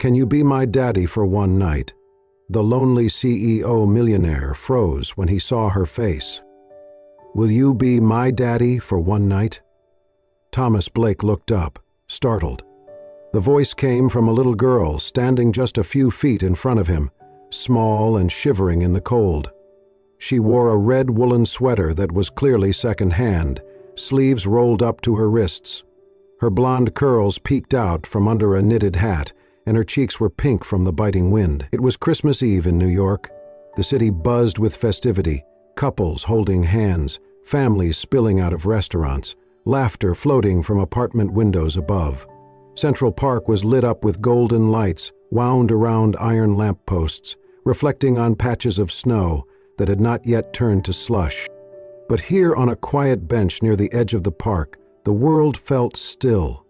"Can you be my daddy for one night?" The lonely CEO millionaire froze when he saw her face. "Will you be my daddy for one night?" Thomas Blake looked up, startled. The voice came from a little girl standing just a few feet in front of him, small and shivering in the cold. She wore a red woolen sweater that was clearly second-hand, sleeves rolled up to her wrists. Her blonde curls peeked out from under a knitted hat, and her cheeks were pink from the biting wind. It was Christmas Eve in New York. The city buzzed with festivity, couples holding hands, families spilling out of restaurants, laughter floating from apartment windows above. Central Park was lit up with golden lights wound around iron lampposts, reflecting on patches of snow that had not yet turned to slush. But here on a quiet bench near the edge of the park, the world felt still.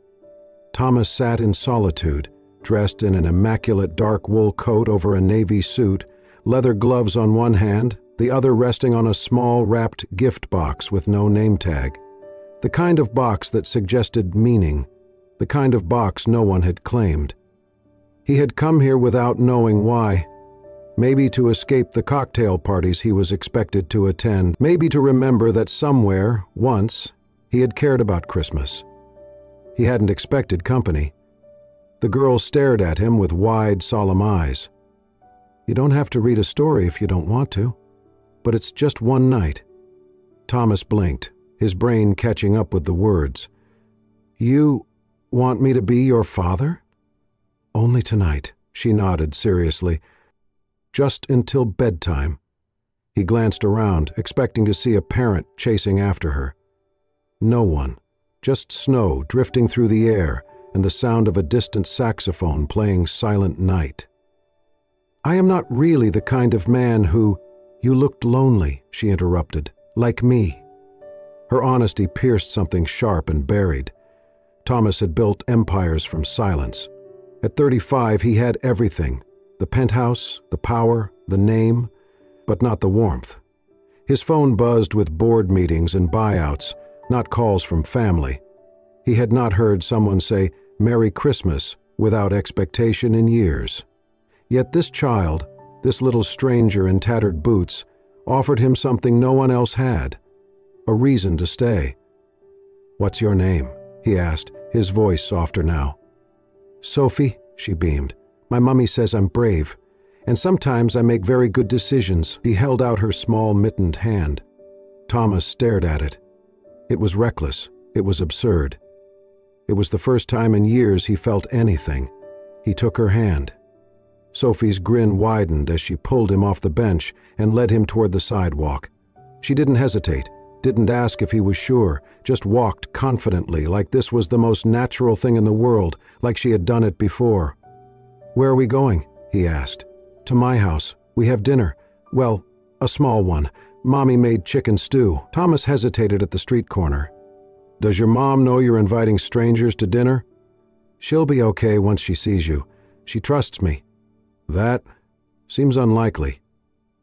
Thomas sat in solitude, dressed in an immaculate dark wool coat over a navy suit, leather gloves on one hand, the other resting on a small wrapped gift box with no name tag. The kind of box that suggested meaning, the kind of box no one had claimed. He had come here without knowing why. Maybe to escape the cocktail parties he was expected to attend, maybe to remember that somewhere, once, he had cared about Christmas. He hadn't expected company. The girl stared at him with wide, solemn eyes. "You don't have to read a story if you don't want to, but it's just one night." Thomas blinked, his brain catching up with the words. "You want me to be your father?" "Only tonight," she nodded seriously. "Just until bedtime." He glanced around, expecting to see a parent chasing after her. No one, just snow drifting through the air and the sound of a distant saxophone playing Silent Night. "I am not really the kind of man who—" "You looked lonely," she interrupted, "like me." Her honesty pierced something sharp and buried. Thomas had built empires from silence. At 35, he had everything: the penthouse, the power, the name, but not the warmth. His phone buzzed with board meetings and buyouts, not calls from family. He had not heard someone say "Merry Christmas" without expectation in years. Yet this child, this little stranger in tattered boots, offered him something no one else had: a reason to stay. "What's your name?" he asked, his voice softer now. "Sophie," she beamed. "My mummy says I'm brave, and sometimes I make very good decisions." He held out her small mittened hand. Thomas stared at it. It was reckless. It was absurd. It was the first time in years he felt anything. He took her hand. Sophie's grin widened as she pulled him off the bench and led him toward the sidewalk. She didn't hesitate, didn't ask if he was sure, just walked confidently, like this was the most natural thing in the world, like she had done it before. "Where are we going?" he asked. "To my house. We have dinner. Well, a small one. Mommy made chicken stew." Thomas hesitated at the street corner. "Does your mom know you're inviting strangers to dinner?" "She'll be okay once she sees you. She trusts me." "That seems unlikely."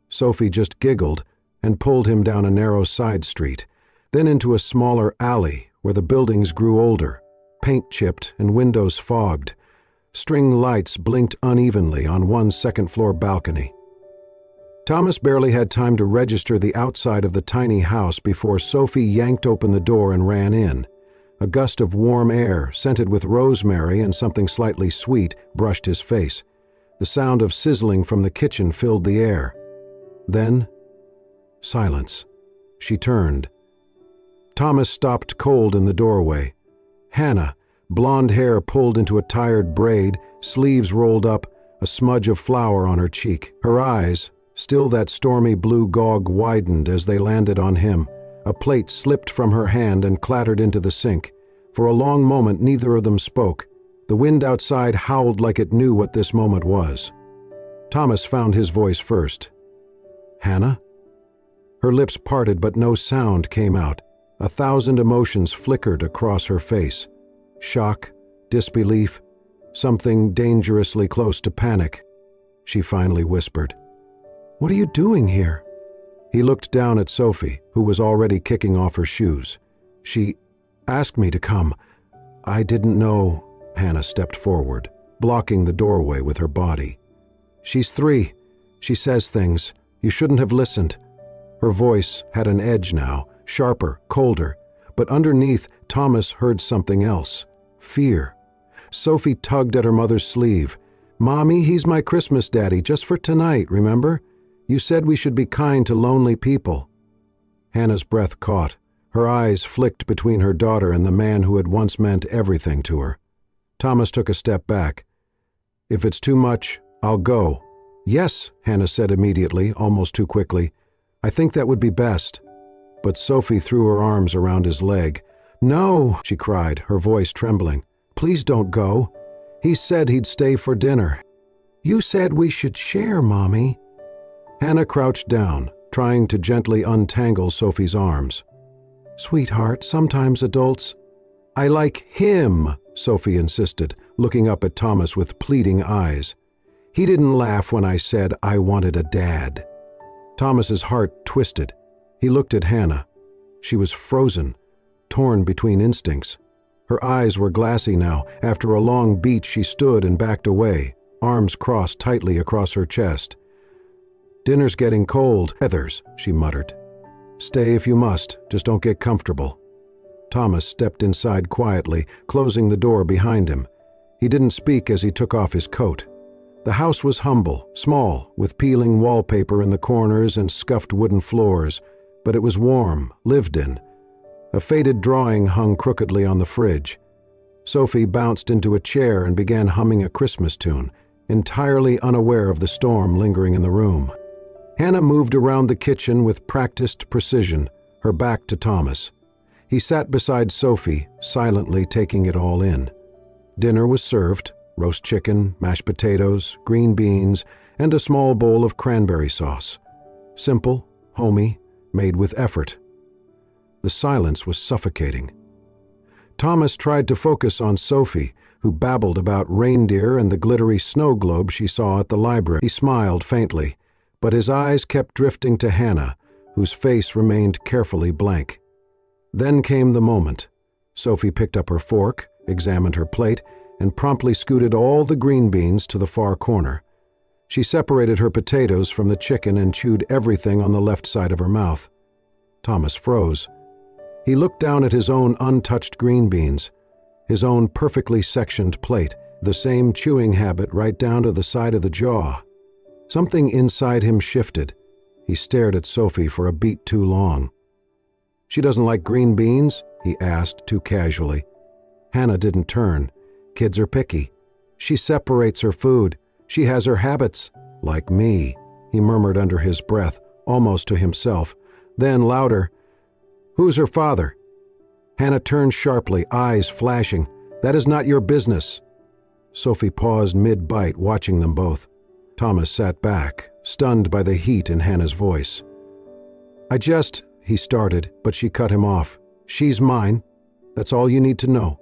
Sophie just giggled and pulled him down a narrow side street, then into a smaller alley where the buildings grew older, paint chipped and windows fogged. String lights blinked unevenly on one second-floor balcony. Thomas barely had time to register the outside of the tiny house before Sophie yanked open the door and ran in. A gust of warm air, scented with rosemary and something slightly sweet, brushed his face. The sound of sizzling from the kitchen filled the air. Then, silence. She turned. Thomas stopped cold in the doorway. Hannah, blonde hair pulled into a tired braid, sleeves rolled up, a smudge of flour on her cheek. Her eyes, still that stormy blue gog, widened as they landed on him. A plate slipped from her hand and clattered into the sink. For a long moment neither of them spoke. The wind outside howled like it knew what this moment was. Thomas found his voice first. "Hannah?" Her lips parted but no sound came out. 1,000 emotions flickered across her face. Shock, disbelief, something dangerously close to panic. She finally whispered, "What are you doing here?" He looked down at Sophie, who was already kicking off her shoes. "She asked me to come. I didn't know." Hannah stepped forward. blocking the doorway with her body. "She's 3. She says things. You shouldn't have listened." Her voice had an edge now, sharper, colder, but underneath, Thomas heard something else. Fear. Sophie tugged at her mother's sleeve. "Mommy, he's my Christmas daddy, just for tonight, remember? You said we should be kind to lonely people." Hannah's breath caught. Her eyes flicked between her daughter and the man who had once meant everything to her. Thomas took a step back. "If it's too much, I'll go." "Yes," Hannah said immediately, almost too quickly. "I think that would be best." But Sophie threw her arms around his leg. "No," she cried, her voice trembling. "Please don't go. He said he'd stay for dinner." "You said we should share, Mommy." Hannah crouched down, trying to gently untangle Sophie's arms. "Sweetheart, sometimes adults—" "I like him," Sophie insisted, looking up at Thomas with pleading eyes. "He didn't laugh when I said I wanted a dad." Thomas's heart twisted. He looked at Hannah. She was frozen, torn between instincts. Her eyes were glassy now. After a long beat, she stood and backed away, arms crossed tightly across her chest. "Dinner's getting cold, Heathers," she muttered. "Stay if you must, just don't get comfortable." Thomas stepped inside quietly, closing the door behind him. He didn't speak as he took off his coat. The house was humble, small, with peeling wallpaper in the corners and scuffed wooden floors, but it was warm, lived in. A faded drawing hung crookedly on the fridge. Sophie bounced into a chair and began humming a Christmas tune, entirely unaware of the storm lingering in the room. Hannah moved around the kitchen with practiced precision, her back to Thomas. He sat beside Sophie, silently taking it all in. Dinner was served: roast chicken, mashed potatoes, green beans, and a small bowl of cranberry sauce. Simple, homey, made with effort. The silence was suffocating. Thomas tried to focus on Sophie, who babbled about reindeer and the glittery snow globe she saw at the library. He smiled faintly, but his eyes kept drifting to Hannah, whose face remained carefully blank. Then came the moment. Sophie picked up her fork, examined her plate, and promptly scooted all the green beans to the far corner. She separated her potatoes from the chicken and chewed everything on the left side of her mouth. Thomas froze. He looked down at his own untouched green beans, his own perfectly sectioned plate, the same chewing habit right down to the side of the jaw. Something inside him shifted. He stared at Sophie for a beat too long. "She doesn't like green beans?" he asked too casually. Hannah didn't turn. "Kids are picky. She separates her food. She has her habits. Like me," he murmured under his breath, almost to himself. Then, louder, "Who's her father?" Hannah turned sharply, eyes flashing. "That is not your business." Sophie paused mid-bite, watching them both. Thomas sat back, stunned by the heat in Hannah's voice. He started, but she cut him off. "She's mine. That's all you need to know."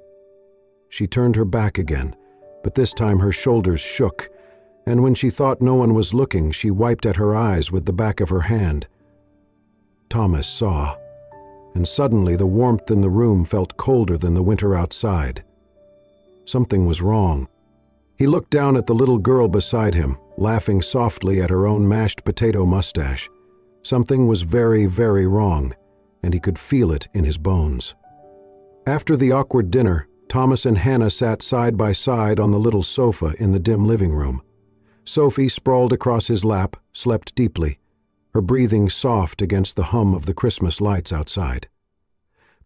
She turned her back again, but this time her shoulders shook, and when she thought no one was looking, she wiped at her eyes with the back of her hand. Thomas saw, and suddenly the warmth in the room felt colder than the winter outside. Something was wrong. He looked down at the little girl beside him, laughing softly at her own mashed potato mustache. Something was very, very wrong, and he could feel it in his bones. After the awkward dinner, Thomas and Hannah sat side by side on the little sofa in the dim living room. Sophie, sprawled across his lap, slept deeply, her breathing soft against the hum of the Christmas lights outside.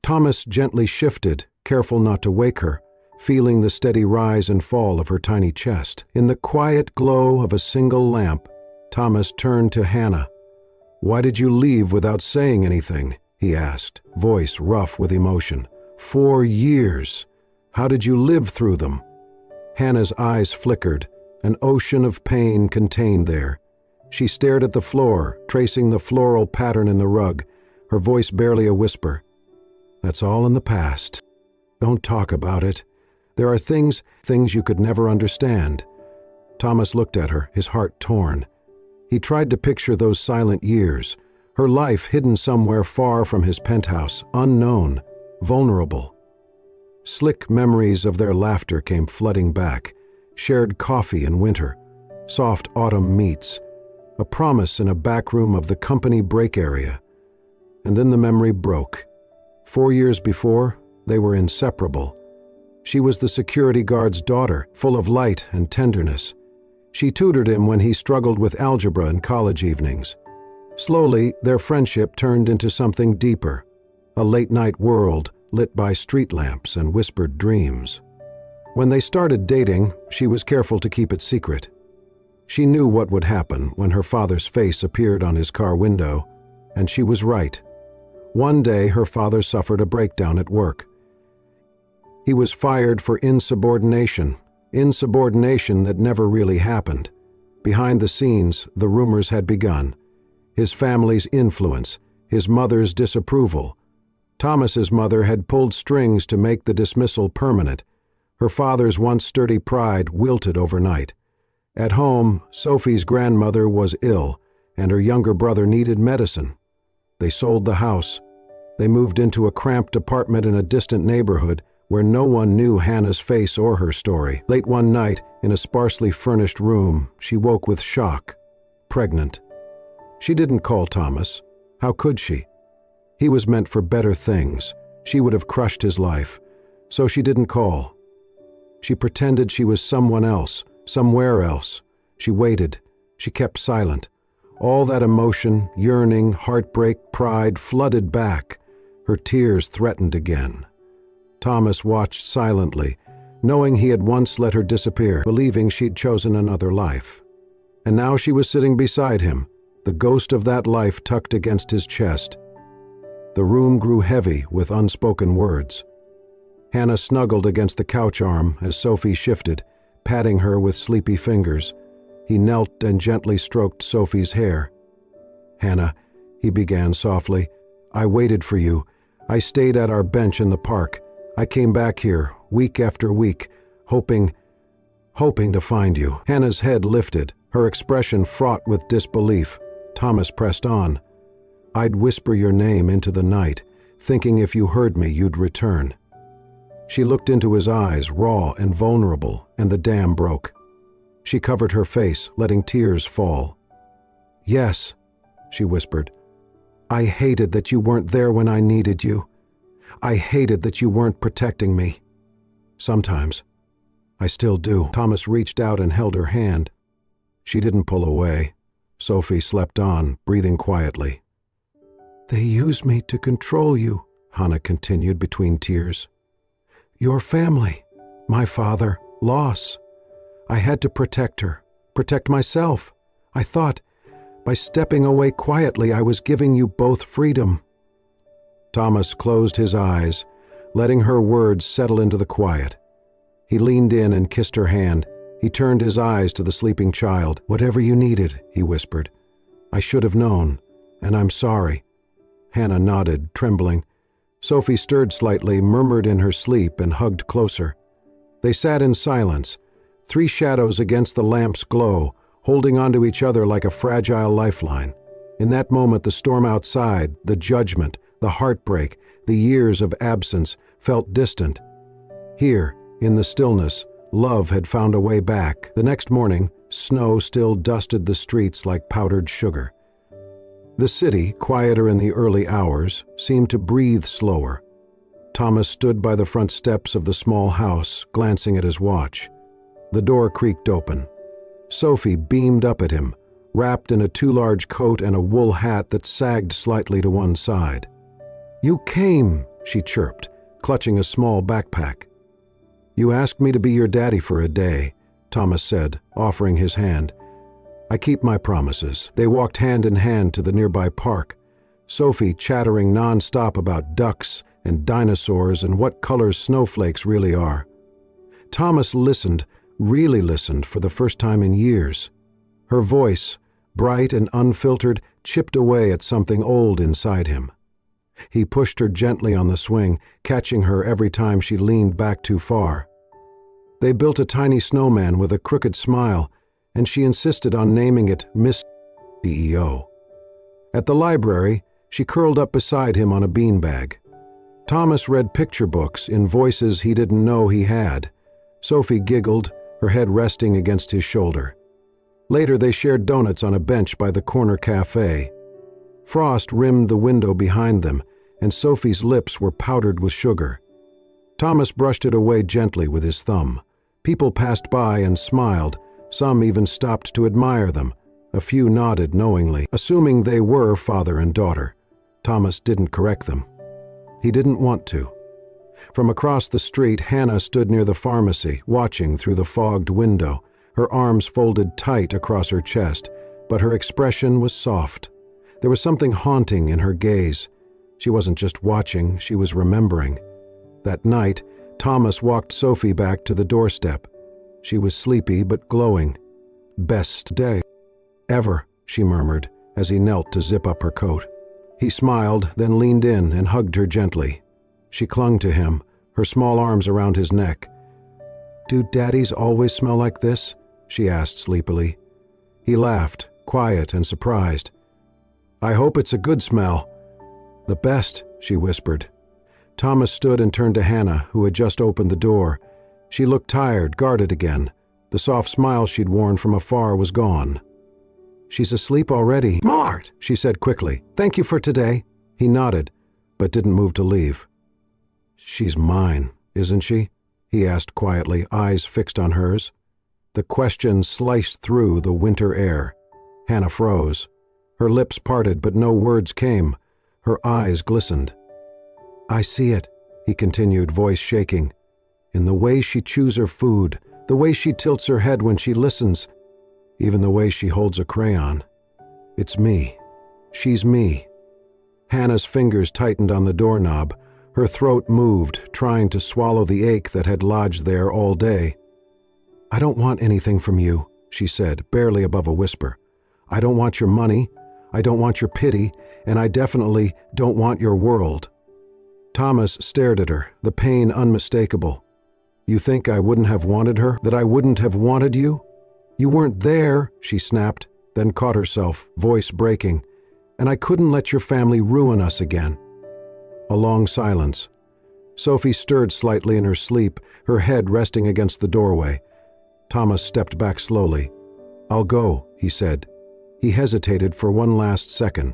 Thomas gently shifted, careful not to wake her, feeling the steady rise and fall of her tiny chest. In the quiet glow of a single lamp, Thomas turned to Hannah. "Why did you leave without saying anything?" he asked, voice rough with emotion. 4 years. How did you live through them?" Hannah's eyes flickered, an ocean of pain contained there. She stared at the floor, tracing the floral pattern in the rug, her voice barely a whisper. "That's all in the past. Don't talk about it. There are things you could never understand." Thomas looked at her, his heart torn. He tried to picture those silent years, her life hidden somewhere far from his penthouse, unknown, vulnerable. Slick memories of their laughter came flooding back. shared coffee in winter, soft autumn meets, a promise in a back room of the company break area. And then the memory broke. 4 years before, they were inseparable. She was the security guard's daughter, full of light and tenderness. She tutored him when he struggled with algebra in college evenings. Slowly, their friendship turned into something deeper, a late-night world lit by street lamps and whispered dreams. When they started dating, she was careful to keep it secret. She knew what would happen when her father's face appeared on his car window, and she was right. One day, her father suffered a breakdown at work. He was fired for insubordination that never really happened. Behind the scenes, the rumors had begun. His family's influence, his mother's disapproval. Thomas's mother had pulled strings to make the dismissal permanent. Her father's once sturdy pride wilted overnight. At home, Sophie's grandmother was ill, and her younger brother needed medicine. They sold the house. They moved into a cramped apartment in a distant neighborhood where no one knew Hannah's face or her story. Late one night, in a sparsely furnished room, she woke with shock, pregnant. She didn't call Thomas. How could she? He was meant for better things. She would have crushed his life. So she didn't call. She pretended she was someone else, somewhere else. She waited. She kept silent. All that emotion, yearning, heartbreak, pride flooded back. Her tears threatened again. Thomas watched silently, knowing he had once let her disappear, believing she'd chosen another life. And now she was sitting beside him, the ghost of that life tucked against his chest. The room grew heavy with unspoken words. Hannah snuggled against the couch arm as Sophie shifted, patting her with sleepy fingers. He knelt and gently stroked Sophie's hair. "Hannah," he began softly, "I waited for you. I stayed at our bench in the park. I came back here, week after week, hoping to find you." Hannah's head lifted, her expression fraught with disbelief. Thomas pressed on. "I'd whisper your name into the night, thinking if you heard me, you'd return." She looked into his eyes, raw and vulnerable, and the dam broke. She covered her face, letting tears fall. "Yes," she whispered. "I hated that you weren't there when I needed you. I hated that you weren't protecting me. Sometimes. I still do." Thomas reached out and held her hand. She didn't pull away. Sophie slept on, breathing quietly. "They use me to control you," Hannah continued between tears. "Your family, my father, loss. I had to protect her, protect myself. I thought, by stepping away quietly, I was giving you both freedom." Thomas closed his eyes, letting her words settle into the quiet. He leaned in and kissed her hand. He turned his eyes to the sleeping child. "Whatever you needed," he whispered. "I should have known, and I'm sorry." Hannah nodded, trembling. Sophie stirred slightly, murmured in her sleep, and hugged closer. They sat in silence, 3 shadows against the lamp's glow, holding onto each other like a fragile lifeline. In that moment, the storm outside, the judgment, the heartbreak, the years of absence felt distant. Here, in the stillness, love had found a way back. The next morning, snow still dusted the streets like powdered sugar. The city, quieter in the early hours, seemed to breathe slower. Thomas stood by the front steps of the small house, glancing at his watch. The door creaked open. Sophie beamed up at him, wrapped in a too large coat and a wool hat that sagged slightly to one side. "You came," she chirped, clutching a small backpack. "You asked me to be your daddy for a day," Thomas said, offering his hand. "I keep my promises." They walked hand in hand to the nearby park, Sophie chattering non-stop about ducks and dinosaurs and what colors snowflakes really are. Thomas listened, really listened for the first time in years. Her voice, bright and unfiltered, chipped away at something old inside him. He pushed her gently on the swing, catching her every time she leaned back too far. They built a tiny snowman with a crooked smile, and she insisted on naming it Miss CEO. At the library, she curled up beside him on a beanbag. Thomas read picture books in voices he didn't know he had. Sophie giggled, her head resting against his shoulder. Later they shared donuts on a bench by the corner cafe. Frost rimmed the window behind them, and Sophie's lips were powdered with sugar. Thomas brushed it away gently with his thumb. People passed by and smiled, some even stopped to admire them. A few nodded knowingly, assuming they were father and daughter. Thomas didn't correct them. He didn't want to. From across the street, Hannah stood near the pharmacy, watching through the fogged window, her arms folded tight across her chest, but her expression was soft. There was something haunting in her gaze. She wasn't just watching, she was remembering. That night, Thomas walked Sophie back to the doorstep. She was sleepy but glowing. "Best day ever," she murmured as he knelt to zip up her coat. He smiled, then leaned in and hugged her gently. She clung to him, her small arms around his neck. "Do daddies always smell like this?" she asked sleepily. He laughed, quiet and surprised. "I hope it's a good smell." "The best," she whispered. Thomas stood and turned to Hannah, who had just opened the door. She looked tired, guarded again. The soft smile she'd worn from afar was gone. "She's asleep already." "Smart," she said quickly. "Thank you for today." He nodded, but didn't move to leave. "She's mine, isn't she?" he asked quietly, eyes fixed on hers. The question sliced through the winter air. Hannah froze. Her lips parted, but no words came. Her eyes glistened. "I see it," he continued, voice shaking. "In the way she chews her food, the way she tilts her head when she listens, even the way she holds a crayon. It's me. She's me." Hannah's fingers tightened on the doorknob. Her throat moved, trying to swallow the ache that had lodged there all day. "I don't want anything from you," she said, barely above a whisper. "I don't want your money, I don't want your pity, and I definitely don't want your world." Thomas stared at her, the pain unmistakable. "You think I wouldn't have wanted her? That I wouldn't have wanted you? You weren't there," she snapped, then caught herself, voice breaking. "And I couldn't let your family ruin us again." A long silence. Sophie stirred slightly in her sleep, her head resting against the doorway. Thomas stepped back slowly. "I'll go," he said. He hesitated for one last second,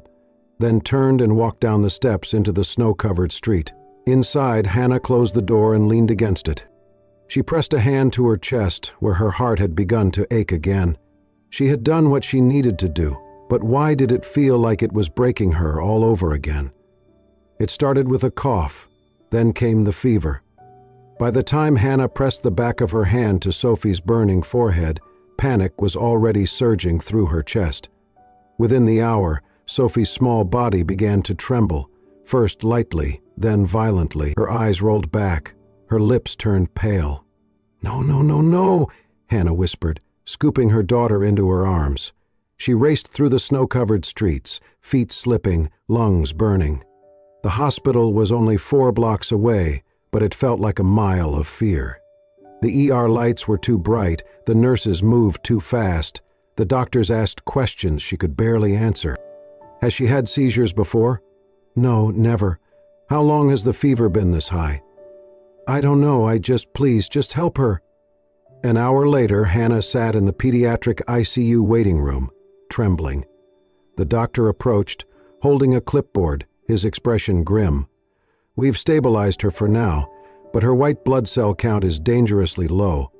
then turned and walked down the steps into the snow-covered street. Inside, Hannah closed the door and leaned against it. She pressed a hand to her chest, where her heart had begun to ache again. She had done what she needed to do, but why did it feel like it was breaking her all over again? It started with a cough, then came the fever. By the time Hannah pressed the back of her hand to Sophie's burning forehead, panic was already surging through her chest. Within the hour, Sophie's small body began to tremble, first lightly, then violently. Her eyes rolled back, her lips turned pale. "No, no, no, no," Hannah whispered, scooping her daughter into her arms. She raced through the snow-covered streets, feet slipping, lungs burning. The hospital was only 4 blocks away, but it felt like a mile of fear. The ER lights were too bright, the nurses moved too fast, the doctors asked questions she could barely answer. "Has she had seizures before?" "No, never." "How long has the fever been this high?" "I don't know, please, just help her." An hour later, Hannah sat in the pediatric ICU waiting room, trembling. The doctor approached, holding a clipboard, his expression grim. "We've stabilized her for now, but her white blood cell count is dangerously low.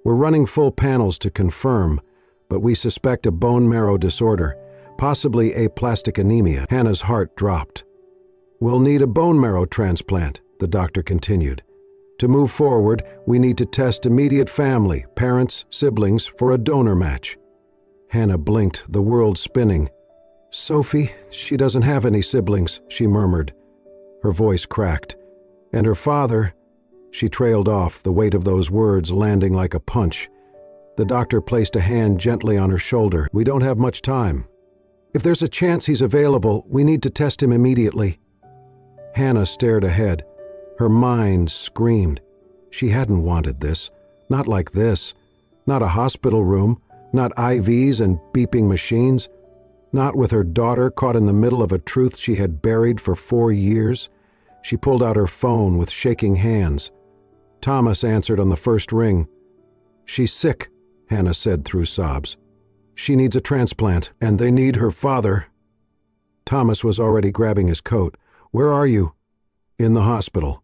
We're running full panels to confirm, but we suspect a bone marrow disorder, possibly aplastic anemia." Hannah's heart dropped. "We'll need a bone marrow transplant," the doctor continued. "To move forward, we need to test immediate family, parents, siblings, for a donor match." Hannah blinked, the world spinning. "Sophie, she doesn't have any siblings," she murmured. Her voice cracked. "And her father—" She trailed off, the weight of those words landing like a punch. The doctor placed a hand gently on her shoulder. "We don't have much time. If there's a chance he's available, we need to test him immediately." Hannah stared ahead. Her mind screamed. She hadn't wanted this. Not like this. Not a hospital room. Not IVs and beeping machines. Not with her daughter caught in the middle of a truth she had buried for 4 years. She pulled out her phone with shaking hands. Thomas answered on the first ring. "She's sick," Hannah said through sobs. "She needs a transplant, and they need her father." Thomas was already grabbing his coat. "Where are you?" "In the hospital."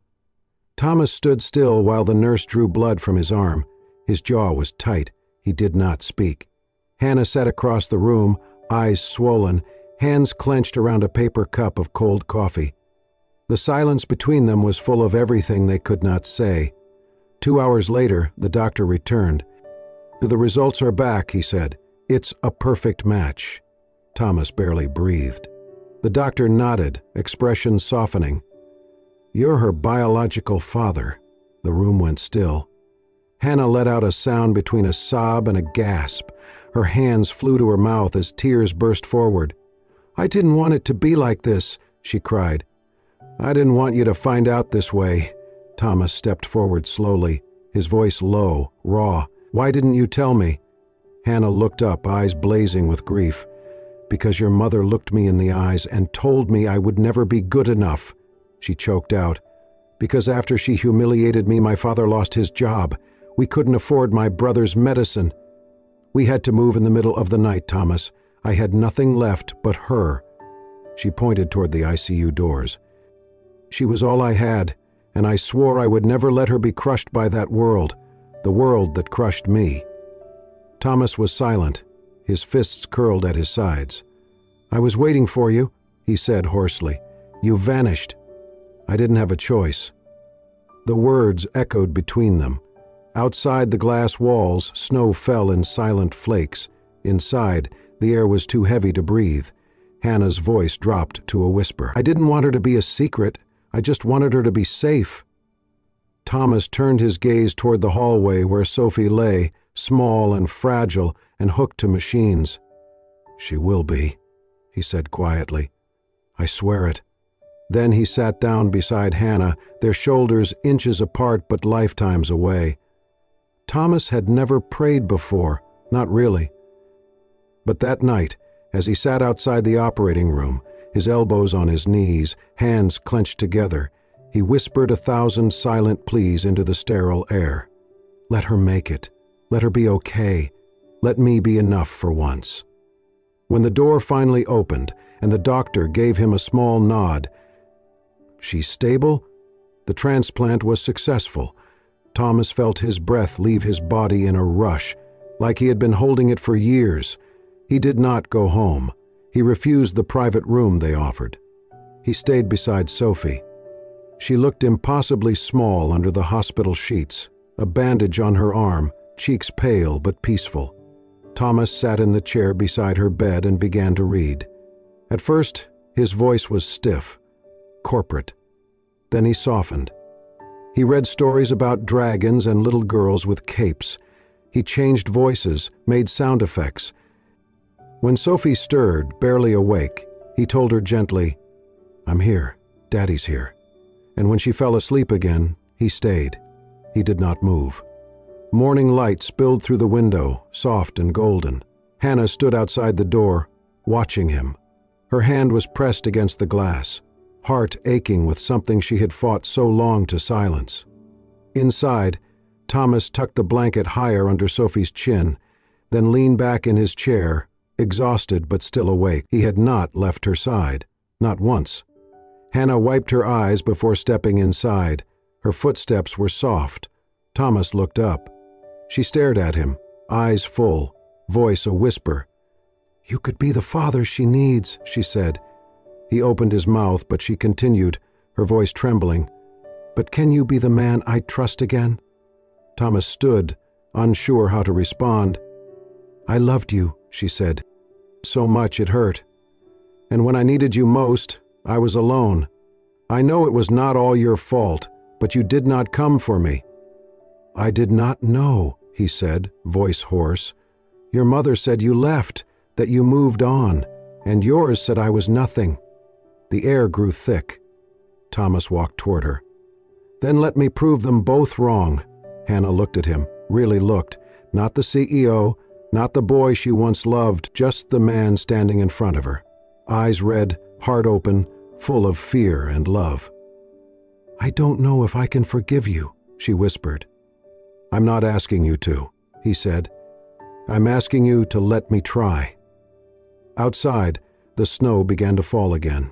Thomas stood still while the nurse drew blood from his arm. His jaw was tight. He did not speak. Hannah sat across the room, eyes swollen, hands clenched around a paper cup of cold coffee. The silence between them was full of everything they could not say. 2 hours later, the doctor returned. "The results are back," he said. "It's a perfect match." Thomas barely breathed. The doctor nodded, expression softening. "You're her biological father." The room went still. Hannah let out a sound between a sob and a gasp. Her hands flew to her mouth as tears burst forward. "I didn't want it to be like this," she cried. "I didn't want you to find out this way." Thomas stepped forward slowly, his voice low, raw. "Why didn't you tell me?" Hannah looked up, eyes blazing with grief. "Because your mother looked me in the eyes and told me I would never be good enough," she choked out. "Because after she humiliated me, my father lost his job. We couldn't afford my brother's medicine. We had to move in the middle of the night, Thomas. I had nothing left but her." She pointed toward the ICU doors. "She was all I had, and I swore I would never let her be crushed by that world, the world that crushed me." Thomas was silent, his fists curled at his sides. "I was waiting for you," he said hoarsely. "You vanished. I didn't have a choice." The words echoed between them. Outside the glass walls, snow fell in silent flakes. Inside, the air was too heavy to breathe. Hannah's voice dropped to a whisper. "I didn't want her to be a secret. I just wanted her to be safe." Thomas turned his gaze toward the hallway where Sophie lay, small and fragile and hooked to machines. "She will be," he said quietly. "I swear it." Then he sat down beside Hannah, their shoulders inches apart but lifetimes away. Thomas had never prayed before, not really. But that night, as he sat outside the operating room, his elbows on his knees, hands clenched together, he whispered 1,000 silent pleas into the sterile air. "Let her make it. Let her be okay. Let me be enough for once." When the door finally opened and the doctor gave him a small nod, "She's stable?" The transplant was successful. Thomas felt his breath leave his body in a rush, like he had been holding it for years. He did not go home. He refused the private room they offered. He stayed beside Sophie. She looked impossibly small under the hospital sheets, a bandage on her arm, cheeks pale but peaceful. Thomas sat in the chair beside her bed and began to read. At first, his voice was stiff, corporate. Then he softened. He read stories about dragons and little girls with capes. He changed voices, made sound effects. When Sophie stirred, barely awake, he told her gently, "I'm here. Daddy's here." And when she fell asleep again, he stayed. He did not move. Morning light spilled through the window, soft and golden. Hannah stood outside the door, watching him. Her hand was pressed against the glass, heart aching with something she had fought so long to silence. Inside, Thomas tucked the blanket higher under Sophie's chin, then leaned back in his chair, exhausted but still awake. He had not left her side, not once. Hannah wiped her eyes before stepping inside. Her footsteps were soft. Thomas looked up. She stared at him, eyes full, voice a whisper. "You could be the father she needs," she said. He opened his mouth, but she continued, her voice trembling. "But can you be the man I trust again?" Thomas stood, unsure how to respond. "I loved you," she said. "So much it hurt. And when I needed you most, I was alone. I know it was not all your fault, but you did not come for me." "I did not know," he said, voice hoarse. "Your mother said you left, that you moved on, and yours said I was nothing." The air grew thick. Thomas walked toward her. "Then let me prove them both wrong." Hannah looked at him, really looked, not the CEO, not the boy she once loved, just the man standing in front of her. Eyes red, heart open, full of fear and love. "I don't know if I can forgive you," she whispered. "I'm not asking you to," he said. "I'm asking you to let me try." Outside, the snow began to fall again.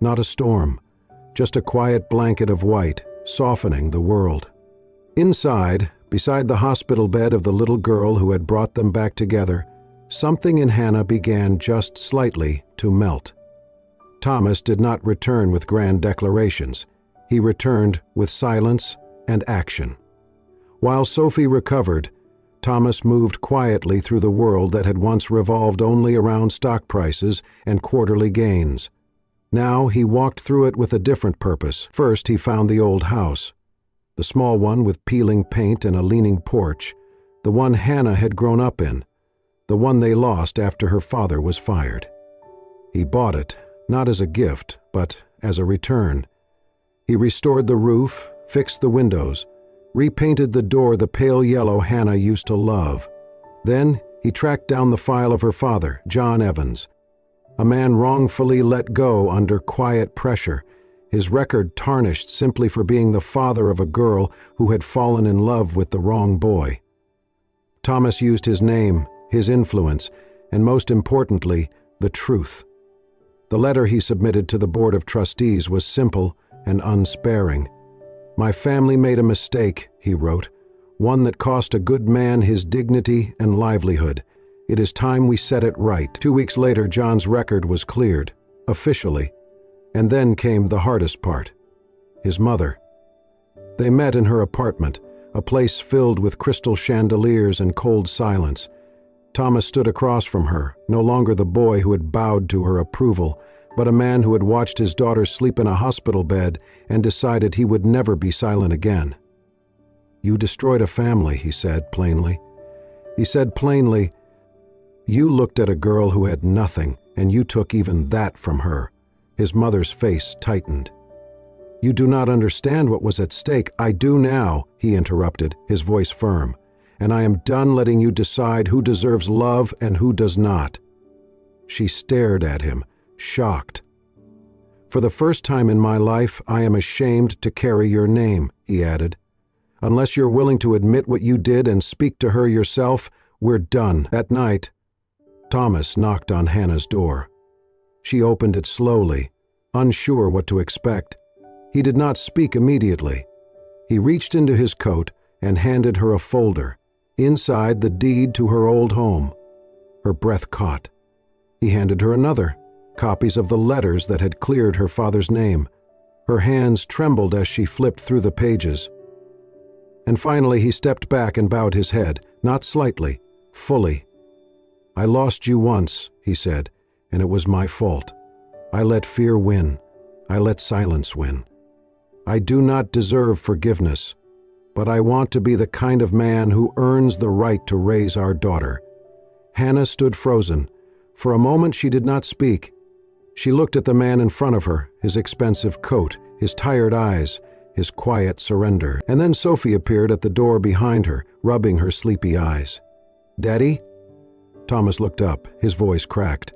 Not a storm, just a quiet blanket of white, softening the world. Inside, beside the hospital bed of the little girl who had brought them back together, something in Hannah began just slightly to melt. Thomas did not return with grand declarations. He returned with silence and action. While Sophie recovered, Thomas moved quietly through the world that had once revolved only around stock prices and quarterly gains. Now he walked through it with a different purpose. First, he found the old house, the small one with peeling paint and a leaning porch, the one Hannah had grown up in, the one they lost after her father was fired. He bought it, not as a gift, but as a return. He restored the roof, fixed the windows, repainted the door the pale yellow Hannah used to love. Then he tracked down the file of her father, John Evans, a man wrongfully let go under quiet pressure, his record tarnished simply for being the father of a girl who had fallen in love with the wrong boy. Thomas used his name, his influence, and most importantly, the truth. The letter he submitted to the Board of Trustees was simple and unsparing. "My family made a mistake," he wrote, "one that cost a good man his dignity and livelihood. It is time we set it right." 2 weeks later, John's record was cleared, officially. And then came the hardest part: his mother. They met in her apartment, a place filled with crystal chandeliers and cold silence. Thomas stood across from her, no longer the boy who had bowed to her approval, but a man who had watched his daughter sleep in a hospital bed and decided he would never be silent again. "You destroyed a family," he said plainly. He said plainly, "You looked at a girl who had nothing, and you took even that from her." His mother's face tightened. "You do not understand what was at stake." "I do now," he interrupted, his voice firm, "and I am done letting you decide who deserves love and who does not." She stared at him, shocked. "For the first time in my life, I am ashamed to carry your name," he added. "Unless you're willing to admit what you did and speak to her yourself, we're done." That night, Thomas knocked on Hannah's door. She opened it slowly, unsure what to expect. He did not speak immediately. He reached into his coat and handed her a folder. Inside, the deed to her old home. Her breath caught. He handed her another, copies of the letters that had cleared her father's name. Her hands trembled as she flipped through the pages. And finally he stepped back and bowed his head, not slightly, fully. "I lost you once," he said, "and it was my fault. I let fear win. I let silence win. I do not deserve forgiveness, but I want to be the kind of man who earns the right to raise our daughter." Hannah stood frozen. For a moment she did not speak. She looked at the man in front of her, his expensive coat, his tired eyes, his quiet surrender. And then Sophie appeared at the door behind her, rubbing her sleepy eyes. "Daddy?" Thomas looked up, his voice cracked.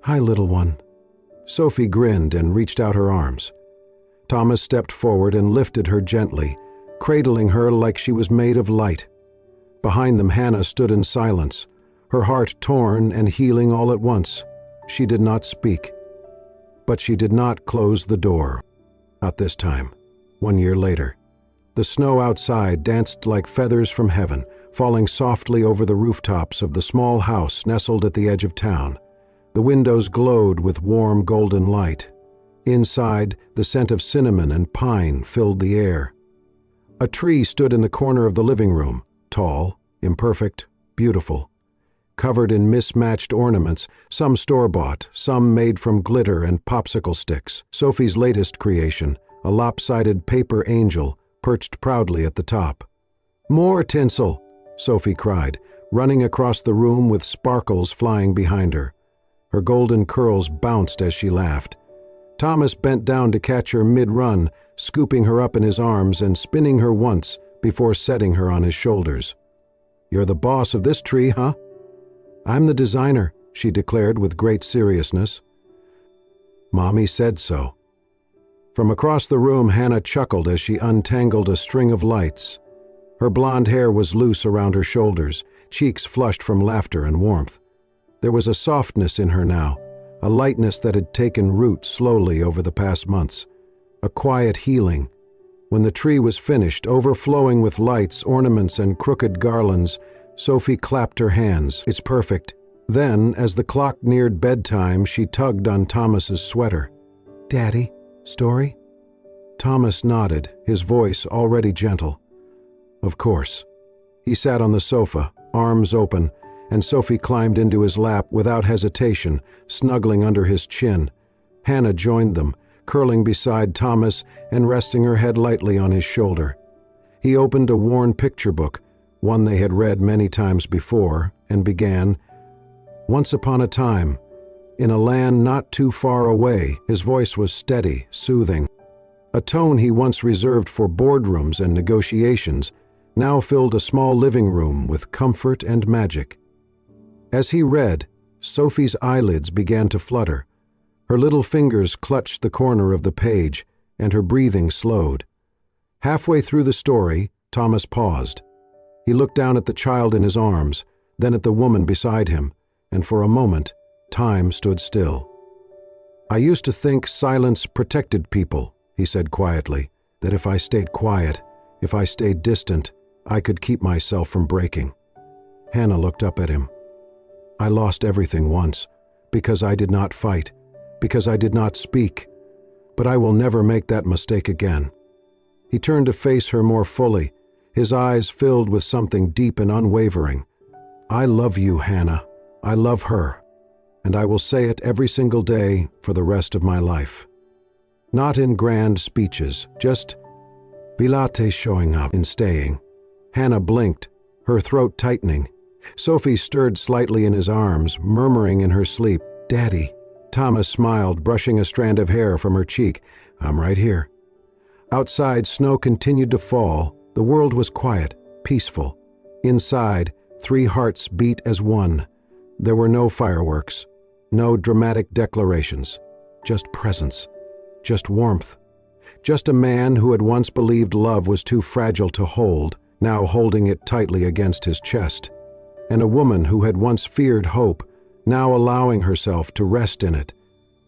"Hi, little one." Sophie grinned and reached out her arms. Thomas stepped forward and lifted her gently, cradling her like she was made of light. Behind them, Hannah stood in silence, her heart torn and healing all at once. She did not speak. But she did not close the door. Not this time. 1 year later. The snow outside danced like feathers from heaven, falling softly over the rooftops of the small house nestled at the edge of town. The windows glowed with warm golden light. Inside, the scent of cinnamon and pine filled the air. A tree stood in the corner of the living room, tall, imperfect, beautiful. Covered in mismatched ornaments, some store-bought, some made from glitter and popsicle sticks. Sophie's latest creation, a lopsided paper angel, perched proudly at the top. "More tinsel!" Sophie cried, running across the room with sparkles flying behind her. Her golden curls bounced as she laughed. Thomas bent down to catch her mid-run, scooping her up in his arms and spinning her once before setting her on his shoulders. "You're the boss of this tree, huh?" "I'm the designer," she declared with great seriousness. "Mommy said so." From across the room, Hannah chuckled as she untangled a string of lights. Her blonde hair was loose around her shoulders, cheeks flushed from laughter and warmth. There was a softness in her now, a lightness that had taken root slowly over the past months, a quiet healing. When the tree was finished, overflowing with lights, ornaments, and crooked garlands, Sophie clapped her hands. "It's perfect." Then, as the clock neared bedtime, she tugged on Thomas's sweater. "Daddy, story?" Thomas nodded, his voice already gentle. "Of course." He sat on the sofa, arms open, and Sophie climbed into his lap without hesitation, snuggling under his chin. Hannah joined them, curling beside Thomas and resting her head lightly on his shoulder. He opened a worn picture book, one they had read many times before, and began, "Once upon a time, in a land not too far away." His voice was steady, soothing. A tone he once reserved for boardrooms and negotiations now filled a small living room with comfort and magic. As he read, Sophie's eyelids began to flutter. Her little fingers clutched the corner of the page, and her breathing slowed. Halfway through the story, Thomas paused. He looked down at the child in his arms, then at the woman beside him, and for a moment, time stood still. "I used to think silence protected people," he said quietly, "that if I stayed quiet, if I stayed distant, I could keep myself from breaking." Hannah looked up at him. "I lost everything once, because I did not fight, because I did not speak, but I will never make that mistake again." He turned to face her more fully, his eyes filled with something deep and unwavering. "I love you, Hannah. I love her, and I will say it every single day for the rest of my life." Not in grand speeches, just Vilate showing up and staying. Hannah blinked, her throat tightening. Sophie stirred slightly in his arms, murmuring in her sleep, "Daddy." Thomas smiled, brushing a strand of hair from her cheek. "I'm right here." Outside, snow continued to fall. The world was quiet, peaceful. Inside, 3 hearts beat as one. There were no fireworks, no dramatic declarations, just presence, just warmth, just a man who had once believed love was too fragile to hold, now holding it tightly against his chest, and a woman who had once feared hope, now allowing herself to rest in it,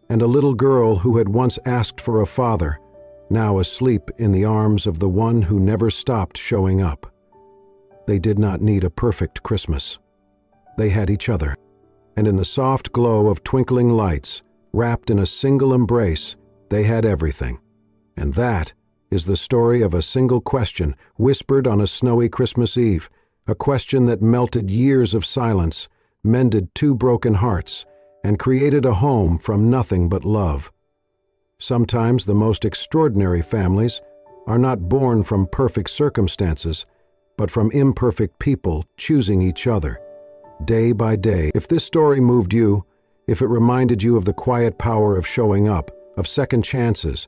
and a little girl who had once asked for a father, now asleep in the arms of the one who never stopped showing up. They did not need a perfect Christmas. They had each other, and in the soft glow of twinkling lights, wrapped in a single embrace, they had everything. And that is the story of a single question whispered on a snowy Christmas Eve, a question that melted years of silence, mended 2 broken hearts, and created a home from nothing but love. Sometimes the most extraordinary families are not born from perfect circumstances, but from imperfect people choosing each other, day by day. If this story moved you, if it reminded you of the quiet power of showing up, of second chances,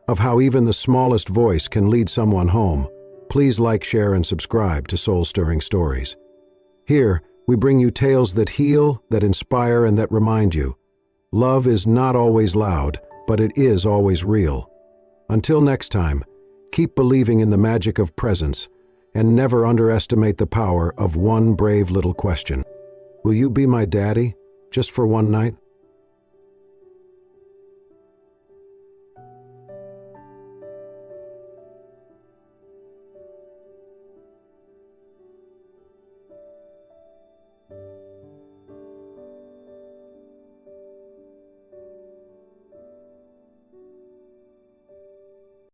of how even the smallest voice can lead someone home, please like, share, and subscribe to Soul-Stirring Stories. Here, we bring you tales that heal, that inspire, and that remind you. Love is not always loud, but it is always real. Until next time, keep believing in the magic of presence, and never underestimate the power of one brave little question. Will you be my daddy, just for one night?